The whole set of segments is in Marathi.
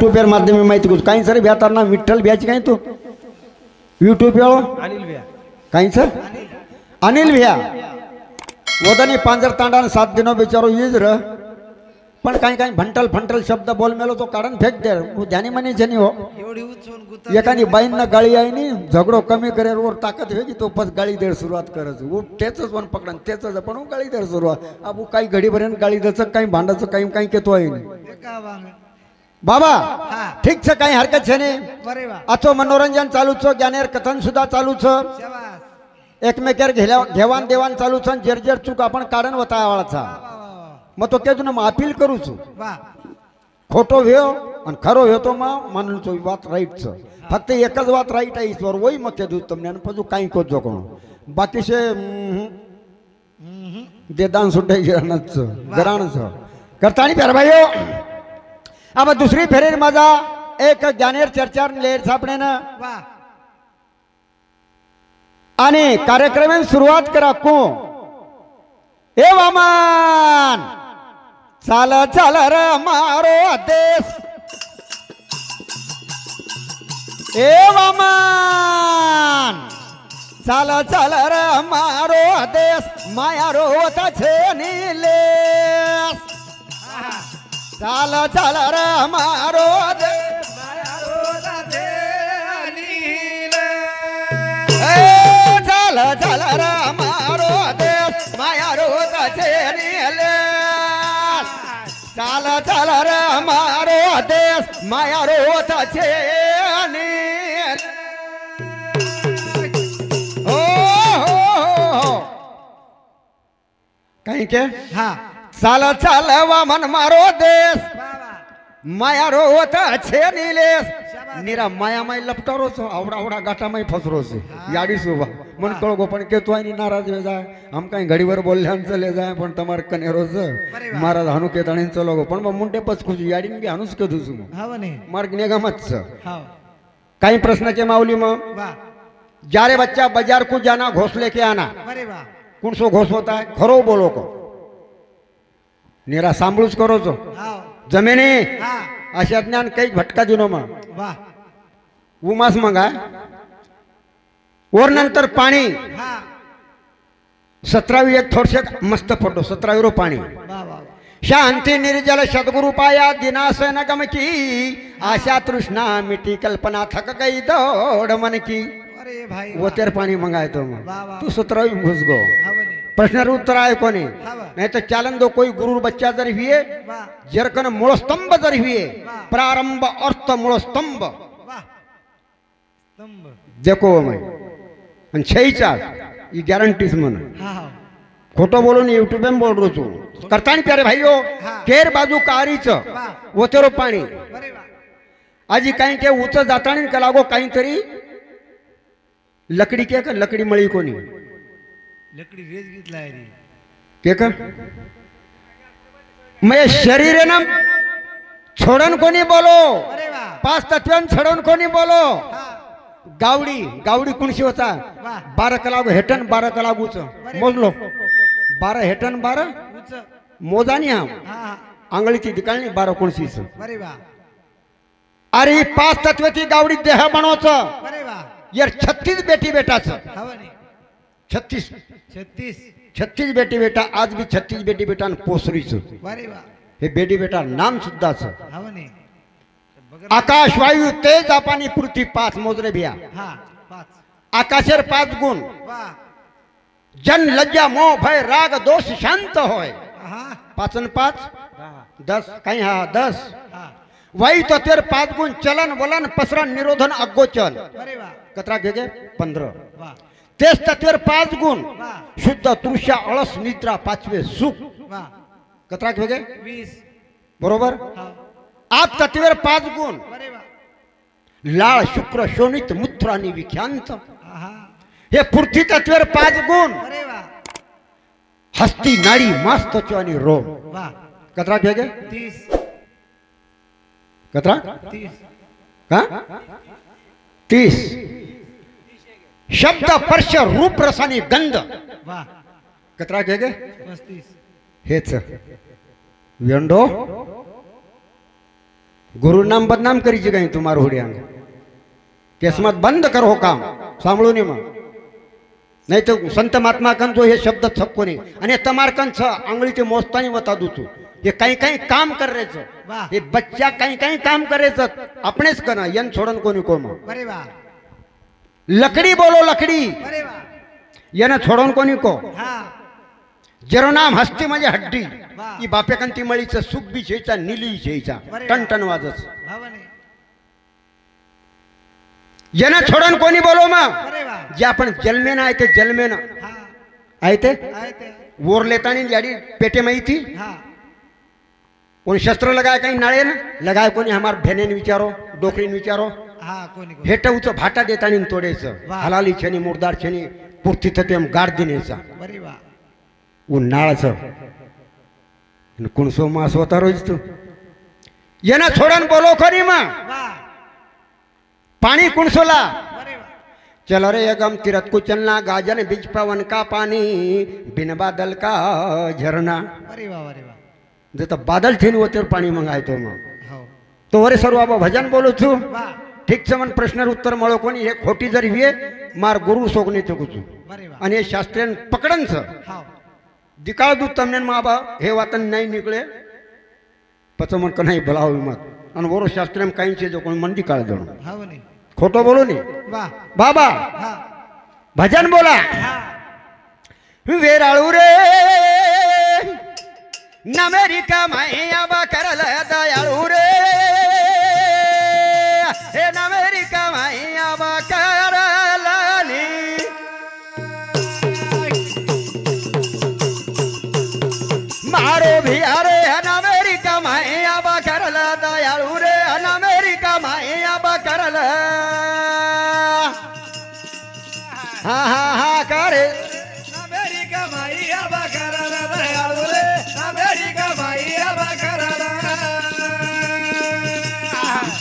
यूट्यूब वर माध्यम माहिती को काही सर भ्या ना विठ्ठल भ्याची काही तू यूट्यूब अनिल भैया काही सर अनिल भैया वदनी पांजर तांडा 7 दिनों बेचारो ईज र पण काही काही भंटल फंटल शब्द बोल मेलो तो काढून फेक दे ध्यानी मनी जनी हो एवढी उचून गुता एखादी बाईन ना गाळी आहे नी झगडो कमी करे वर ताकद होगी तो बस गाळी देर सुरुवात करत तेचच वन पकडन तेचच पण गाळी देर सुरुवात अब काही घडी भरेन गाळी दच काही भांडाचं काही काही केतो आहे का वांग बाबा हा ठीक छे काही हरकत छे ने बरे वा अथो मनोरंजन चालू छो ज्ञानेर कथन सुद्धा चालू छ शाबास एकमेकर घेवान देवान चालू छ जर्जर चूक आपण काढन वता वाळाचा मग तो केजून अपील करू छु वाह खोटो व्यो आणि खरो व्यो तो मानून छो बात राईट छ फक्त एकच बात राईट आहे ईश्वर वही मग केदू तुमने पजू काही को जो कोण बाकी से दे दान सुटे गिराणच गराणच करतानी प्यार भाईओ अब दुसरी फेरीर माझा एक ज्ञानेर चर्चा लेर सापणे ना वाह आणि कार्यक्रम सुरुवात करा को ए वामान चाल चाल र मारो देश ए वामान चाल चाल र मारो देश माया रोत छे नीलेश चाल चाल र मारो देश माया रोता दे अनिल चाल चाल र मारो देश माया रोत छे नीलेश चाल चाल र मारो देश माया रोत छे नीलेश कहीं के हाँ चाल चाल वामन मारो देश वाह वाह माया रोत छे नीलेश शाबास निरा माया माई लपटारो छो आवडा आवडा गाटा माई फसरो छे याडी सुबा मन कळो गो पण के तो आनी नाराज हो जाय हम काही घडीवर बोलल्यान चले जाय पण तमार कनेरो छ महाराज हानु के ताणी चलो गो पण मुंडे पच खुशी याडी बी हानुस के दुसु हाव ने मार्ग निगमत छ हाव काही प्रश्न के माऊली में वाह जारे बच्चा बाजार को जाना घोष लेके आना बरे वाह कौन सो घोष होता है खरो बोलो को निरा सांभळूच करो छो हाव जमिनी हाँ अशा ज्ञान काही भटका दिनो में वाह उमास मंगा और नंतर पाणी हाँ 17वी एक थोडसे मस्त फोटो 17वी रो पाणी वाह वाह शांति निर्जल सदगुरु पाया दिनासन गम की आशा तृष्णा मिटी कल्पना थक गई दौड़ मन की अरे भाई वो तेर पाणी मंगाए तो वाह वाह तू 17वी घुस गो हाव ने प्रश्न उत्तर आहे कोणी हाव नहीं तो चालन दो कोई गुरु बच्चा जर हुए वाह जरकन मूल स्तंभ जर हुए वाह। प्रारंभ अर्थ मूल स्तंभ वाह स्तंभ देखो मैं आणि छईचा ये गारंटीज मन हाँ हाँ खोटो बोलून यूट्यूब में बोल रो छू करता नहीं प्यारे भाइयों हाँ। केर बाजू कारीच वाह वो तेरो पाणी बरे वाह आजी काही के उच जातानी का लागो काही तरी लकड़ी के का लकड़ी मळी कोणी लकड़ी रेज घेतलाय रे के का मैं शरीर है ना छोड़न कोणी बोलो अरे वाह 5 तत्वन छोड़न कोणी बोलो हाँ गावडी गावडी कोणशी होता वाह 12 कलागू हेटन 12 कलागूच मोजलो 12 हेटन 12 उच मोजानी हा हाँ हाँ आंगळीची दिकाळणी 12 कोणशीच बरे वाह अरे 5 तत्वची गावडी देह बनवच बरे वाह यार 36 बेटी बेटाच हाव ने 36 36 बेटी बेटा आज भी 36 बेटी बेटा पोसरीच बरे वाह हे बेटी बेटा नाम सुद्धाच हाव ने आकाश वायू तेज पाणी पृथ्वी 5 मोजरे भिया हाँ 5 आकाशेर 5 गुण वाह जन लज्जा मोह भय राग दोष शांत होय हाँ 5 आणि 5 10 काही हा 10 हाँ वायू तत्वेर 5 गुण चलन वलन पसरण निरोधन अगोचन बरे वाह कतरा घेगे 15 वाह तेज तत्वेर 5 गुण वाह शुद्ध तृष्या अलस निद्रा 5वे सुख वाह कतरा घेगे 20 बरोबर हाँ आप तत्वेर 5 गुण बरे वाह लाळ शुक्र शोणित मूत्र आणि विख्यांत हाँ हे पृथ्वी तत्वेर 5 गुण बरे वाह हस्ती नाडी मांस त्वचा आणि रोम वाह कतरा घेगे 30 कतरा 30 का 30 शब्द स्पर्श रूप रसानी गंध वाह कतरा घेगे 35 हेच वेंडो गुरु नाम बदनाम करीची काही तुम्हार होड्या केसमत बंद कर हो काम सांभळू नये मग नाही तर संत महात्मा कंचो हे शब्द छपको नाही आणि तमार कंच आंगळीचे मोजतानी बता दूचू हे काही काही काम करायचं वाह. हे बच्चा काही काही काम करायचं आपणेच करा यन सोडन कोणी कोम अरे वा लकड़ी बोलो लकड़ी अरे वा यानं छोडून कोणी को हा जेरो नाम हस्ती म्हणजे हड्डी वाह. ही बापेकंती मळीचं सुख बी छेचा नीली छेचा बरे टन वाजच भावाने यानं छोडून कोणी बोलो मग अरे वा जे आपण जन्मेनं आहे ते जन्मेनं हा आहे ते आहे ते वोर लेतानी जाडी पेटे माहिती हा कोणी शस्त्र लगाय काही नाळे ना लगाय कोणी हमार भेनेन विचारो डोकरीन विचारो हा कोणी कोणी हेटवचं भाटा देतानी तोडायचं वाह. हलाली छेनी मुरदार छेनी पुरती थतेम गाड दिनेचा अरे वा उन्हाळाचं कुणसो मास होता रोज तू येना छोडन बोलो खरी मग वा पाणी कुणसोला अरे वा चलो रे यगम तिरत कुचलना गाजन बीच पवन का पानी बिन बादल का झरना अरे वा अरे वा जत बादल थीन होते पाणी मंगाय तो मग हो तो वरे सर्व बाबा भजन बोलू छू वा ठीक समन प्रश्न उत्तर मळो कोणी हे खोटी जर हिये मार गुरु सोगने चुकू अरे वा आणि हे शास्त्रीयन पकडन छ हो दिकाळ दूध तमने माबा हे वातन नाही निकळे पचमन का नाही भलावी मत आणि वरो शास्त्रीयम काहींचे जो कोण मंदी काळ जणू हो नाही खोटो बोलो नी वा बाबा हा भजन बोला हा वेराळू रे नमेरिका माया बा करल दयाळू रे हे नमेरिका माया बा करलानी मारो भिया रे नमेरिका माया बा करल दयाळू रे नमेरिका माया बा करल हा हा हा करे अमेरिका माईया बकराला दयाळू रे अमेरिका माईया बकराला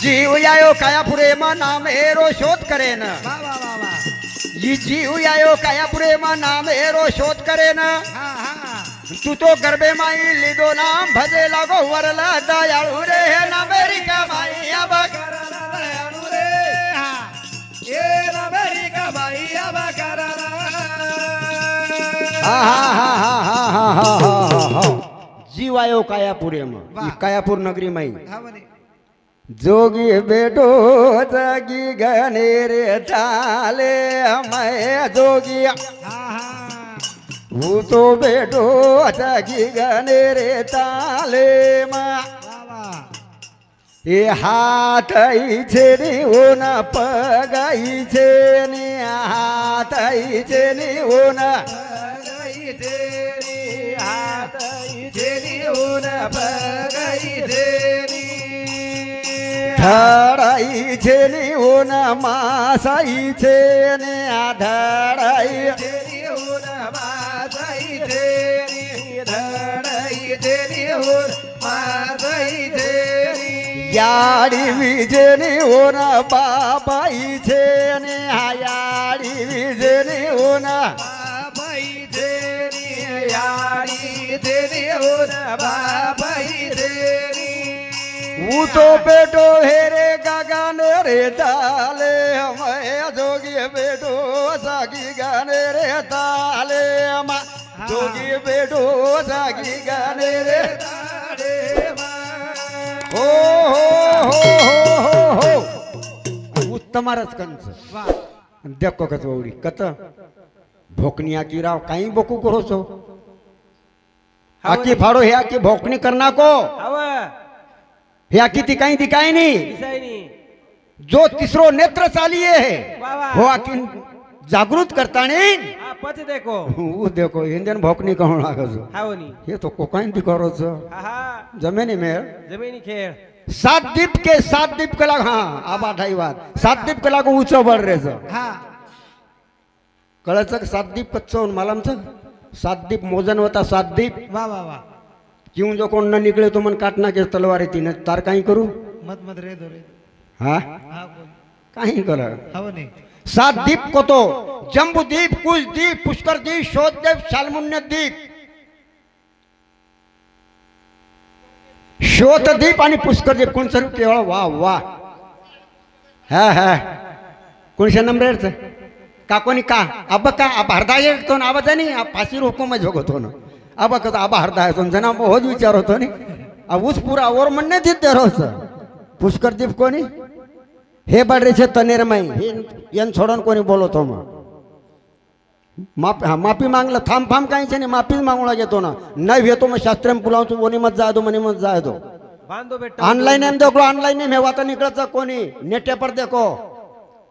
जीव यायो काया पुरे मा नाम एरो शोध करेन वा वा वा वा ये जीव यायो काया पुरे मा नाम एरो शोध करेन हा हा तू तो गर्भे माई लिदो नाम भजे लागो वरला दयाळू रे हे अमेरिका माई अब बकराला दयाळू रे हा ए अमेरिका माईया बकराला हा हा हा हा हा हा हा हा जीव आयो कायापुरे मा वाह. कायापूर नगरी माई हा म्हणे जोगी बेटो जागी गणे रे चाले मैं जोगी हा हा वो तो बेटो जागी गणे रे ताले मा वा वा ए हात इचे नि ओन पगाईचे नि हात इचे नि ओन पगाई तेरी हात तेरी ऊन पगाई तेरी धडाईचे नि ओन मासाईचे नि धडाई तेरी ऊन माझाई तेरी धडाई तेरी ऊन माझाई तेरी याडी विजे नि ओन बाबाईचे नि याडी विजे नि ओन बाबाई तेरी यारी तेरी ऊन बाबाई तेरी तो बेटो हेरे गगन रे ताले मैं जोगी बेटो जागी गाने रे ताले मा जोगी बेटो जागी गाने रे तारे मा हो हो हो हो हो उत्तमारच कंच वा देखो कच वौडी कत भोकनिया की राव काही बोकू करो सो आकी फाड़ो हे आकी भोकनी करना को हवा हे आकी ती काही दिखाई नहीं दिसायनी जो तीसरो नेत्र चालिए है वाह, वाह। वो आकी जागृत करता नहीं हा पच देखो वो देखो इंडियन भोकनी कहूं लागो छो हावनी ये तो कोकाइन दिखारो छो हा हा जमेनी मेर जमिनी खेळ सात दीप कला हाँ आबा ढाई बात सात दीप कला को ऊंचो बढ़ रहे छो हा कळच सात दीप कच्चो मालम छ सात दीप मोजन होता सात दीप वा वा वा क्यों जो कोण न निकले तो मन काटना के तलवार येती न तार काही करू मत मत रे दो रे हाँ हा कोण काही कर हावनी सात दीप को तो जम्बू दीप कुश दीप पुष्कर दीप शोध दीप शालमुन्य दीप श्वेतदीप आणि पुष्करदीप कोणचं रूप केवळ वा वा हा हा कोणशा नंबरचं का कोणी का अब का अब हरदाय तो ना आवाज नाही फाशी हुकुम होतो ना अब कसं आबा हरदाय तो जना होच विचार होतो नी ऊस पुरा और म्हणणे तिथे रोज पुष्करदीप कोणी हे बडरेचे तनेरमाई हे यन सोडून कोणी बोलवतो मग माफी मागलं थांब थांब काहीच नाही माफीच मागूला घेतो ना नाही येतो मग शास्त्र पुलावतो कोणी मत जाय दो मनी मत जाय दो बांधो बेटा ऑनलाइन एम देखो ऑनलाइन में वाता निकलत कोणी नेटे पर देखो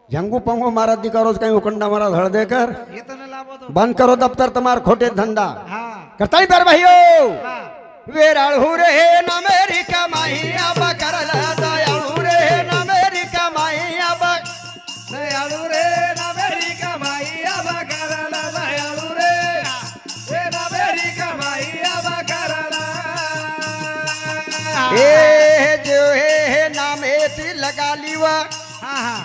झंगू पंगू महाराज दी करो कहीं उकंडा महाराज हड़ देकर ये तो न लाभो तो बंद करो दफ्तर तुम्हार खोटे धंधा हाँ करता ही पर भाइयों हाँ वेराळू रे ना मेरी कमाई अब करला दयाळू रे ना मेरी कमाई अब दयाळू रे ना मेरी कमाई अब करला दयाळू रे ना मेरी कमाई अब करला ए जो हे नाम एती लगा लीवा हाँ हाँ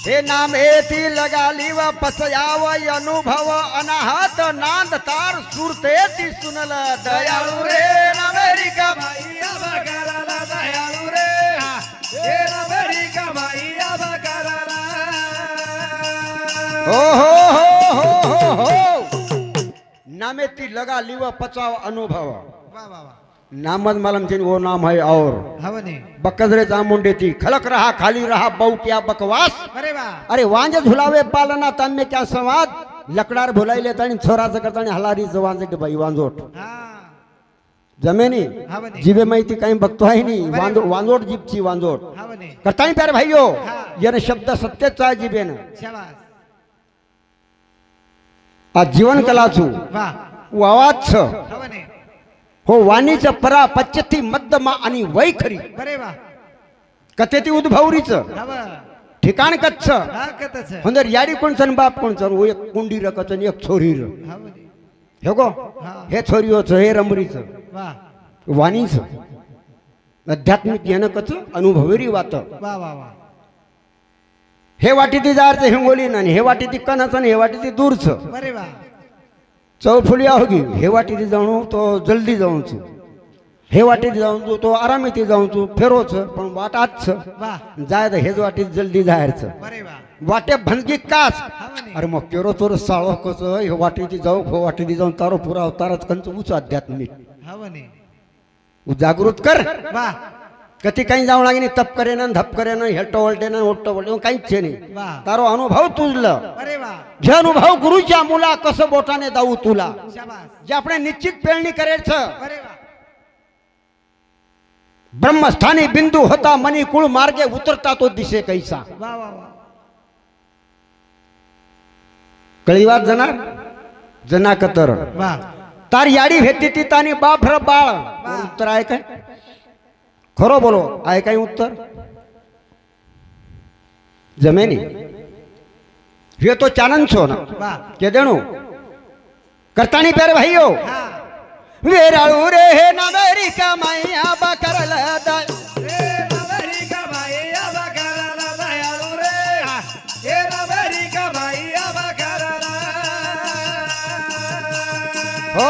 हे नाम एती लगा लीवा पसयाव अनुभव अनाहत नांद तार सुरते ती सुनल दयाळू रे ना मेरी कमाई अब करला दयाळू रे ना मेरी कमाई अब करला हो नामेती लगा लीवा पचाव अनुभव वाह वाह वाह नामद मालूम चीन वो नाम है और हवने बकजरे चामुंडे थी खलक रहा खाली रहा बहु क्या बकवास अरे वाह अरे वांजे झुलावे पालना तन में क्या संवाद लकडार भुलाई लेता छोराचं करता हलारी वांजे बाई वांजोट हाँ जमेनी हवने जीवे माहिती काही बघतो आहे नी वांजोट जीपची वांजोट हवने करता प्यारे भाइयों हाँ। याने शब्द सत्यचा आहे जीबेन शाबाश आज जीवन कलाचू वाह वावाच हवने हो वाणीचं परा पच्चती मध्यमा आणि वैखरी अरे वाह कथेती उद्भवरीचं हव ठिकाण कच्छ हाँ कतच म्हणजे याडी कोणचं बाप कोणचं वो एक कुंडी रकचं एक छोरीर हवने हे गो हाँ हे छोरीचं हे रमरीचं वाह वाणीचं आध्यात्मिक येणं कचं अनुभवेरी वात वाह वाह वाह हे वाटी ती जारचं हिंगोली नाही हे वाटी ती कणाचं आणि हे वाटी ती दूरचं अरे वाह चौफुली होगी हे वाटी ती जाऊन तो जल्दी जाऊन हे वाटी ती जाऊन तो आरामी ती जाऊन फेरोच पण वाट आजच वाह जाय हेच वाटी जल्दी जायचं अरे वाह वाटे भनगी काच हवने अरे मग केरो तोर साळो कस हे वाटी ती जाऊ हो वाटी ती जाऊन तारो पुरा अवतारच कंच उच आध्यात्मिक हवने जागृत कर वाह कधी काही जाऊ लागे तप करे ना धप करे ना हेटो वलटे ना ओटो वलटे काहीच नाही वाह तारो अनुभव तुझलं अरे वाह जे अनुभव गुरुच्या मुला कसं बोटाने दाऊ तुला शाबाश जे आपण निश्चित पेरणी करायचं अरे वाह ब्रह्मस्थानी बिंदू होता मनी कुळ मार्गे उतरता तो दिसे कैसा वाह वाह वाह कळीवात जनार जना कतर वाह तार याडी भेटी ती तानी बाफर बाळ उत्तर आहे काय खरो बोलो आहे काय उत्तर जमेनी हे तो चानन छो ना वाह के देणू करतानी प्यारे भाइयों हाँ वेराळू रे हे नागरी कमाई आबा करल दाय रे ना मेरी कमाई अब करला दयाळू रे ये ना मेरी कमाई अब करला हो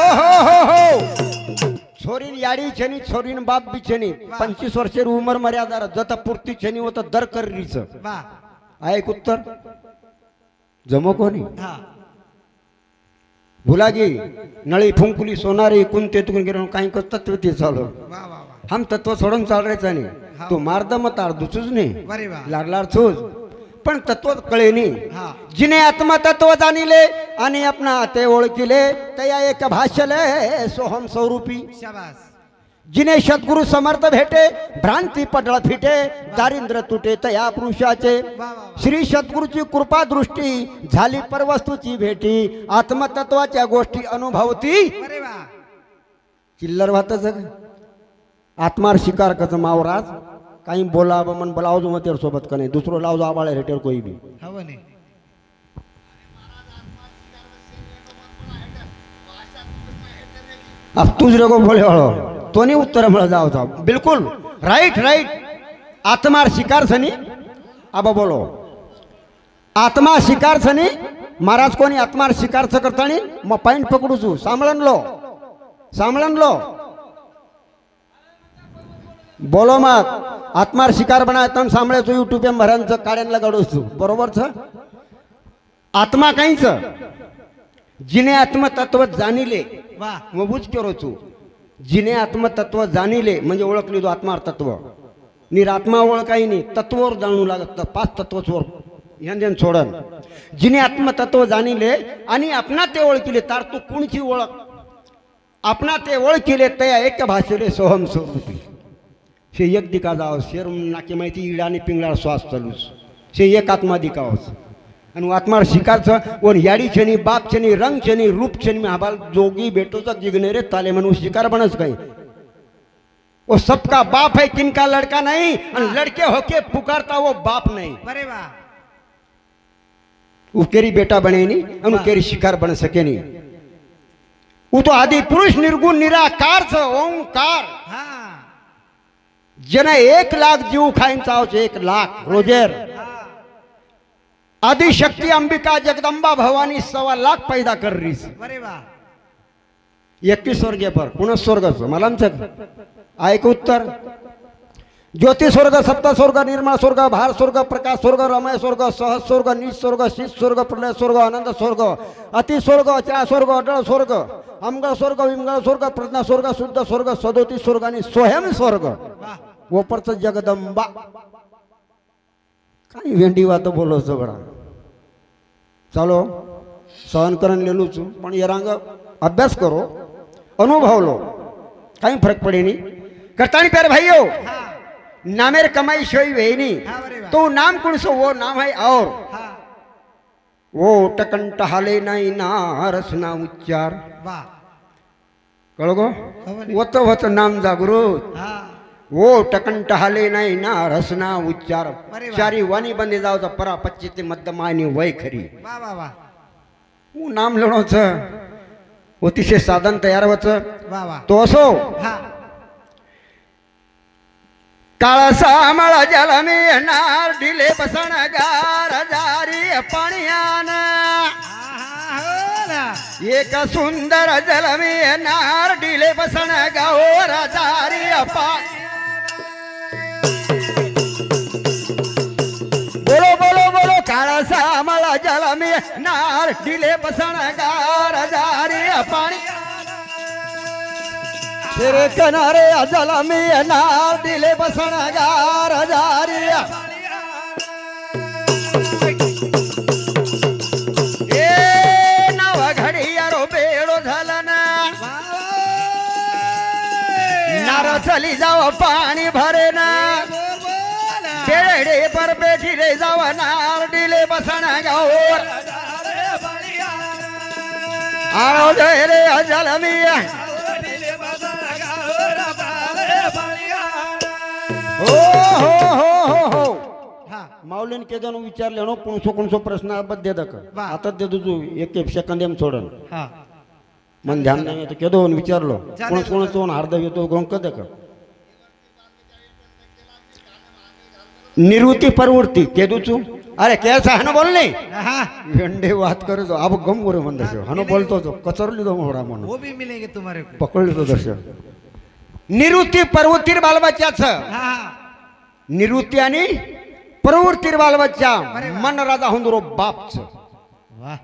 छोरीन याडी छनी छोरीन बाप बी छनी 25 वर्षेर उमर मर्यादा जता पूर्ती छनी होत दर करीच वाह ऐक उत्तर जमो कोणी हाँ भुलागी नळी फुंकुली सोनारी कुंते तुकून गेलो काही तत्व ते चालू वाह वाह वाह हम तत्व सोडून चालरायचा नाही हा. तो मारदम तार दुचूच नाही अरे वाह लाडलाड चोज पण तत्व कळे नाही हाँ जिने आत्मतत्व जाणिले आणि आपणा ते ओळखिले तया एक भाष्यले सोहम स्वरूपी शाबाश जिने सद्गुरु समर्थ भेटे भ्रांती पडळ फिटे दारिद्र्य तुटे तया पुरुषाचे वाह वाह वाह श्री सद्गुरूची कृपा दृष्टी झाली परवस्तूची भेटी आत्मतत्वाच्या गोष्टी अनुभवती अरे वाह चिल्लर वाहतच आत्मार शिकार कच मावराज काही बोला मन बोलावजो मग तेर सोबत का नाही दुसरो लावजो आबाळे रेटेर कोई बी हवने अब तुझ रे को बोले हळो तो नहीं उत्तर मला जाओ जाओ बिल्कुल राइट राइट आत्मार शिकार सनी अब बोलो आत्मा शिकार सनी महाराज कोणी आत्मार शिकार च करतानी मग पॉइंट पकडू छू सांभळण लो बोलो मग आत्मार शिकार बनाय तम सांभळायचो युट्यूब भरांचं काड्यांना गडवतो बरोबरच आत्मा काहीच जिने आत्मतत्व जाणिले वा मग बुज करोचू जिने आत्मतत्व जाणिले म्हणजे ओळखली तो आत्मार तत्व निरात्मा ओळखाई नाही तत्वावर जाणू लागत 5 तत्वचवर ह्यांदेन सोडन जिने आत्मतत्व जाणिले आणि आपणा ते ओळखिले तार तू कुणची ओळख आपणा ते ओळखिले तया एक भाषेले सोहम स्वरूपी शे एक दिका जाव शेर नाकी माहिती इडा आणि पिंगळा श्वास चालूच शे एक आत्मा दिकावच आणि आत्मा शिकारचं वर याडी छनी बाप छनी रंग छनी रूप छनी में हबाल जोगी बेटो तक जिगने रे ताले मनु शिकार बनस गई वो सबका बाप है किनका लड़का नहीं और लड़के होके पुकारता वो बाप नहीं अरे वाह वो केरी बेटा बने नहीं और केरी शिकार बन सके नहीं वो तो आदि पुरुष निर्गुण निराकार छ ओंकार हाँ जना 1 लाख जीव खाइन चाव 1 लाख रोजेर आदि शक्ति अंबिका जगदंबा भवानी 1.25 लाख पैदा कर रही अरे वाह 21 स्वर्गे पर पुनः स्वर्ग मला ऐक उत्तर ज्योति स्वर्ग सप्त स्वर्ग निर्मल स्वर्ग भार स्वर्ग प्रकाश स्वर्ग रमय स्वर्ग सहज स्वर्ग निज स्वर्ग शीत स्वर्ग प्रलय स्वर्ग आनंद स्वर्ग अति स्वर्ग चा स्वर्ग अटळ स्वर्ग अमंगल स्वर्ग विमंगल स्वर्ग प्रज्ञा स्वर्ग शुद्ध स्वर्ग सदोती स्वर्ग आणि स्वयं स्वर्ग वाह वरच जगदंबा काही वेंडी वात बोलो सगळा चालो सहन करण लेलू छू पण ये रंग अभ्यास करो अनुभव लो काही फरक पड़े नहीं करतानी प्यारे भाइयों हाँ नामेर कमाई शोई वेनी हाँ अरे वाह तो नाम कौन सो वो नाम है और हाँ वो टकंट हाले नाही ना रसना उच्चार वाह कळो गो वत वत नाम जागृत हाँ वो टकंट हाले नाही ना रसना उच्चार अरे वाह. चारी वाणी बंदे जाव तर परा पच्चीते मध्यमानी वय खरी वाह वाह वाह वो नाम लेणोच अतिशय साधन तयार वच वाह वाह तो असो हाँ काळा सामळ जल मी नार दिले बसण गार जारी पाण्यान एक सुंदर जल मी नार दिले बसण गावर जारी बोलो बोलो बोलो काळा सामळ जल मी नार दिले बसण गार जारी पाणी तेरे किनारे अजल में नार दिले बसण गार जारी ए नव घडियारो बेडो झालन नार चली जाव पाणी भरे ना बेडे पर बैठी रे जाव नार दिले बसण गावर आओ जय रे अजल में हो हो हो हो हो हाँ माऊलीन केदन विचारले कोणसो प्रश्न दे दक वाह. आता दे तुझू एक सेकंद एम सोडन हाँ मन ध्यान नाही येतो केदोन विचारलो जाने कोण कोण अर्ध येतो गोंक दक निवृत्ती प्रवृत्ती केदूचू अरे कैसा हन बोल नहीं हाँ अंडे बात करे तो अब गम करे मन दर्शक हन बोलतो तो कचरली दो मोहरा मन वो भी मिलेंगे तुम्हारे को पकडली तो दर्शक निवृत्ती प्रवृत्तीर बालबच्चाचं हाँ निवृत्ती आणि प्रवृत्तीर बालबच्चा मन राजा हुंदरो बापच वाह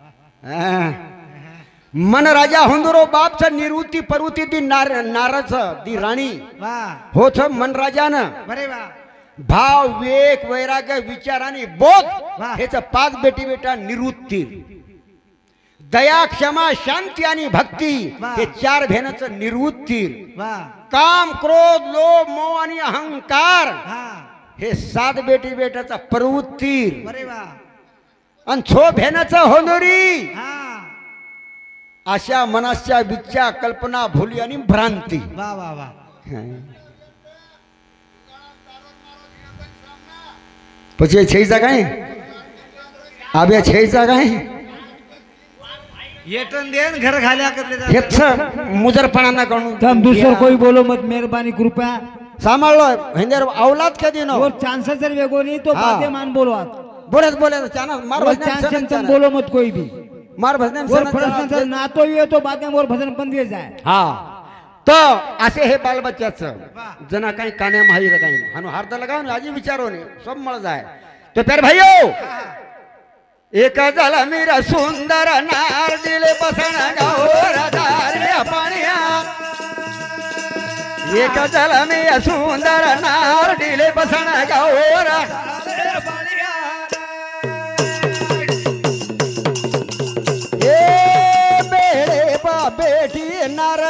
मन राजा हुंदरो बापच निवृत्ती प्रवृत्ती दी नारच दी राणी वाह होच मन राजानं अरे वाह भाव विवेक वैराग्य विचार आणि बोध वाह. हेच 5 बेटी बेटा निवृत्ती दया क्षमा शांती आणि भक्ती वाह. हे 4 भेनाचं निवृत्ती वाह काम क्रोध लोभ मोह आणि अहंकार हाँ हे 7 बेटी बेटाचा प्रवृत्ती अरे वाह आणि 6 भेनाचं होनोरी हाँ अशा मनाच्या विचार कल्पना भूली आणि भ्रांती वाह वाह वाह પછી છેઈજા કાંઈ આવ્યા છેઈજા કાંઈ ये टन देन घर खाल्या करले जातात. हेच मुजरपणाना करणं तुम दूसर कोई बोलो मत मेहरबानी कृपया सांभाळलो हिंदेर औलाद कधी न और चांसेस जर वेगो नहीं तो हाँ. बातें मान बोलो आप बोलत बोलत चाना मार और भजन चांसेस तुम सनन बोलो मत कोई भी मार भजन और प्रश्न सर ना तो ये तो बातें और भजन बंद हो जाए हां तर असे हे बालबच्च्याचं वाह. जना काही कान्या माहीर काही हानु हार्द लगाव आजी विचारो ने सब मळ जाय तो प्यार भाईयो एक झाला मीरा सुंदर नार दिले बसण गावरा दारिया पाण्या एक झाला मी सुंदर नार दिले बसण गावरा ए बेड़े बा बेटी नार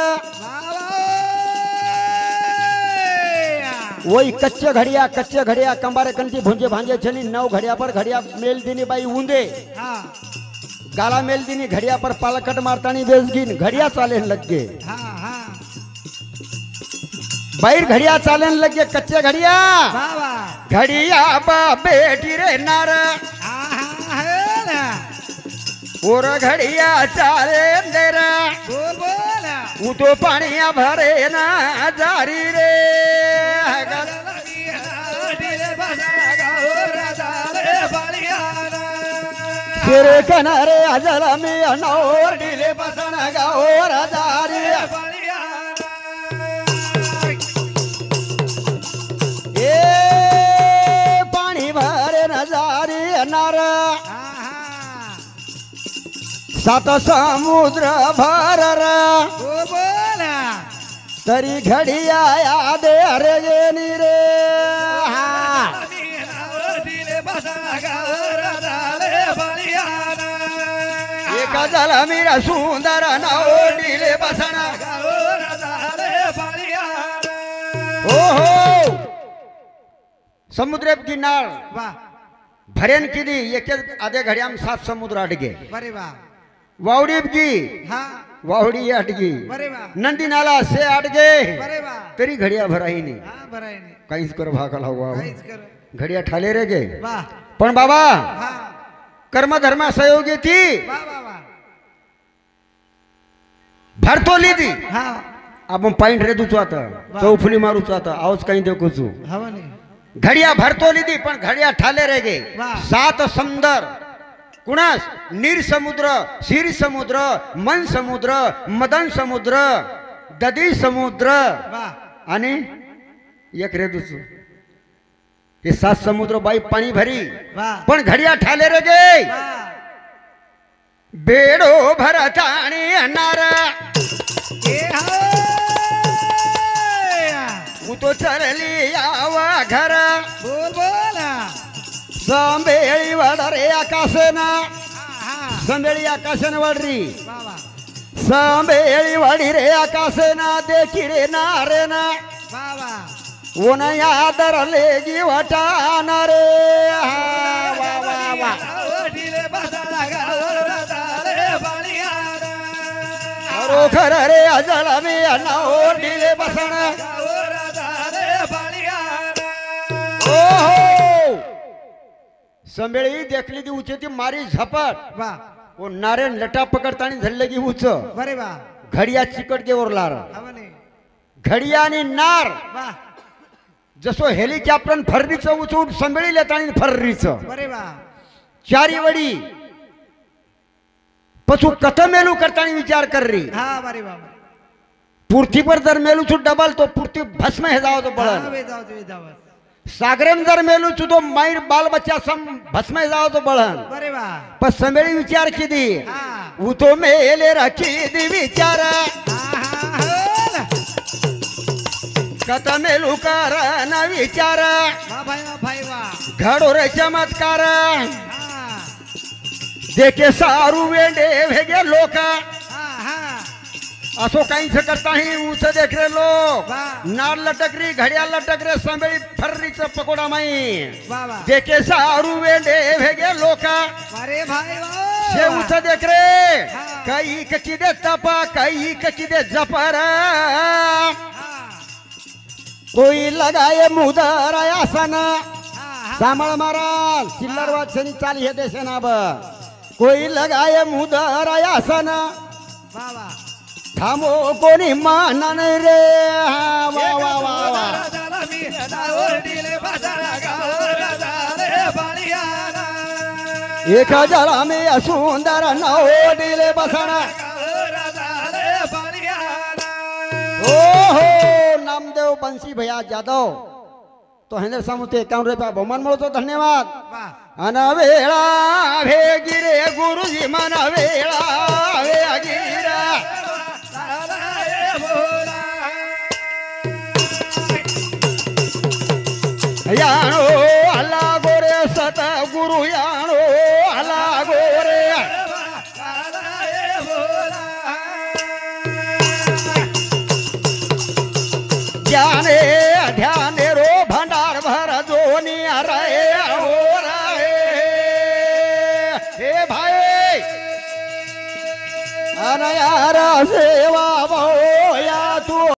वही कच्चे घड़िया कंबारे कंटी भुंजे भांजे चली 9 घड़िया पर घड़िया मेल दिनी बाई ऊंदे हाँ गाला मेल दिनी घड़िया पर पालकट मारतानी बेजगिन घड़िया चालेन लग गए हाँ हाँ बाहर घड़िया चालन लग गए कच्चे घड़िया वाह वाह घड़िया बा बेटी रे नार हाँ हाँ है ना और घड़िया चाले देरा बोल बोल वो तो पानिया भरे ना जारी रे तेरे किनारे अजल में अनौर डिले बसन गौर जारी ए पानी भरे नजारी नार सात समुद्र भर बोल बोल तरी घड़िया याद अरे ये नी रे हाँ एक जल मीरा सुंदर नौडीले बसण ओहो समुद्र किनार वाह भरेन किदी एक आधे घड़िया में 7 समुद्र अटके बरे वाह वावड़ी की हाँ वावड़ी अटकी बरे वाह नंदी नाला से अटके बरे वाह तेरी घड़िया भराई नहीं हाँ भराय नाही काहीच कर भाकला हुआ काहीच कर घड़िया ठाले रे गे वाह पण बाबा हाँ कर्म धर्म सहयोगी थी वाह वाह वाह भरतोली थी हाँ आपण पाईंट रेदूचो आता चौफुली मारूचो आता आवाज काही देखूचो हवा नाही घड़िया भरतोली थी पण घड़िया ठाले रे गे वाह. 7 सुंदर कुणास नीर समुद्र क्षीर समुद्र मन समुद्र मदन समुद्र ददी समुद्र वाह आणि एक रेदूचो हे 7 समुद्र बाई पाणी भरी वाह पण घड़िया ठाले रे गे वाह बेडो भरताणी अनार ए हाय वो तो चरली आवा घर बोल बोल संबेळी वडरे आकाशना हाँ संबेळी आकाशन वडरी वाह वाह संबेळी वडी रे आकाशना देखी रे नारे ना वाह वाह ओन यादर लेगी वटाना रे हा, वा वा वा अरो खर रे अजल मी अनाओ डिले बसण ओहो संबेळी देखली ती उचे ती मारी झपट वाह वो नारायण लटा पकडतानी धरले की उच बरे वाह घडिया चिकट के वर लार हवा नाही घडिया आणि नार वाह जसो हेलिकॉप्टर फर्रीचं उचून संबेळी लेतानी फर्रीचं बरे वाह चारी वडी पछू कथ मेलू करतानी विचार कर रही हाँ बरे वाह पूर्ती पर जर मेलू छु डबल तो पूर्ती भस्म हे जाओ तो हाँ बळन वे जाओ सागरम जर मेलू छु तो मायर बाल बच्चा सम भस्म हे जाओ तो बळन बरे वाह पर संबेळी विचार की दी हाँ वो तो मेले रखी दी विचार हाँ हाँ कथ मेलू कर न विचार वाह भाई वाह घडो रे चमत्कार हाँ देखे सारू वेंडे वेगे लोक हाँ हाँ असो काहीच करता ही ऊस देख रे लोक वाह नार लटक री घडिया लटक रे संबेळी फर्रीचं पकोडा माई वाह वाह देखे सारू वेंडे वेगे लोक अरे भाई शे वाह ऊस देख रे हाँ. काही कची दे तपा काही कची दे जपर हाँ कोई लगाए मुदर आसन हाँ सांभाळ महाराज चिल्लर वाचनी चाली हे देशना ब कोई लगाए मुदर आसन वाह वाह थांबो कोणी मानन रे हा, वा वा वा वा एक जला मी सुंदर नवडीले बसण ओ हो नामदेव बंसी भैया जाधव तो हेंद्र सामुते 51 रुपया बहुमान मिळतो धन्यवाद अनवेळा भेगिरे गुरुजी मन वेळा भेगिरा यानो अला गोरे सत गुरु यानो अला गोरे ज्ञाने ध्याने रो भंडार भर जोनी रे हो रे हे भाई अनयार सेवा बहु